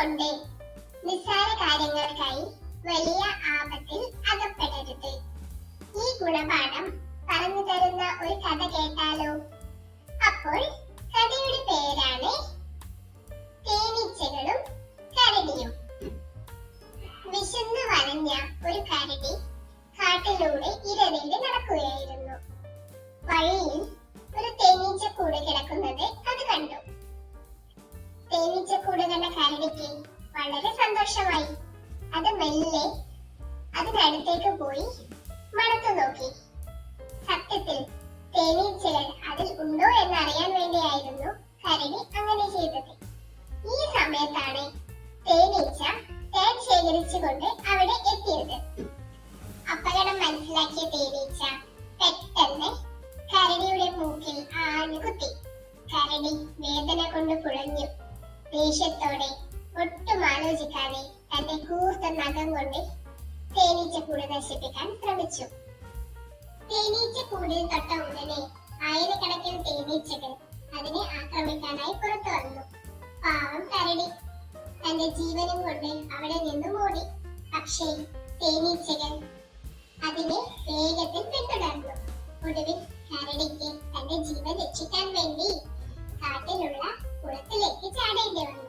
അതുകൊണ്ട് നിസ്സാര കാര്യങ്ങൾക്കായി വലിയ ആപത്തിൽ അകപ്പെടരുത്. ഈ ഗുണപാഠം പറഞ്ഞു തരുന്ന ഒരു കഥ കേട്ടാലോ? അപ്പോൾ കഥയുടെ പേരാണ് തേനീച്ചകളും കരടിയും. വിശന്ന് വലഞ്ഞ ഒരു കരടി കാട്ടിലൂടെ ഇരതേടി നടക്കുകയായിരുന്നു. വഴിയിൽ ഒരു തേനീച്ചക്കൂട് കിടക്കുന്നത് അത് കണ്ടു. തേനീച്ചക്കൂട് കണ്ട കരടിക്ക് വളരെ സന്തോഷമായി. അത് മെല്ലെ അതിനടുത്തേക്ക് പോയി മണത്തു നോക്കി. സത്യത്തിൽ തേനീച്ചകൾ അതിൽ ഉണ്ടോ എന്ന് അറിയാൻ വേണ്ടിയായിരുന്നു കരടി അങ്ങനെ ചെയ്തത്. ഈ സമയത്താണ് തേനീച്ച തേൻ ശേഖരിച്ചുകൊണ്ട് അവിടെ എത്തിയത്. അപകടം മനസ്സിലാക്കിയ തേനീച്ച പെട്ടെന്ന് കരടിയുടെ മൂക്കിൽ ആഞ്ഞു കുത്തി. കരടി വേദന കൊണ്ട് പുഴഞ്ഞു. ദേഷ്യത്തോടെ ഒട്ടും ആലോചിക്കാതെ തന്റെ കൂർത്ത നഖം കൊണ്ട് തേനീച്ചക്കൂട് നശിപ്പിക്കാൻ ശ്രമിച്ചു. തേനീച്ചക്കൂടിൽ തൊട്ട ഉടനെ ആയിരക്കണക്കിന് തേനീച്ചകൾ അതിനെ ആക്രമിക്കാനായി പുറത്തു വന്നു. പാവം കരടി തന്റെ ജീവനും കൊണ്ട് അവിടെ നിന്നും ഓടി. പക്ഷേ തേനീച്ചകൾ അതിനെ വേഗത്തിൽ പിന്തുടർന്നു. ഒടുവിൽ കരടിക്ക് തന്റെ ജീവൻ രക്ഷിക്കാൻ വേണ്ടി കാട്ടിലുള്ള കുളത്തിലേക്ക് ചാടേണ്ടി വന്നു.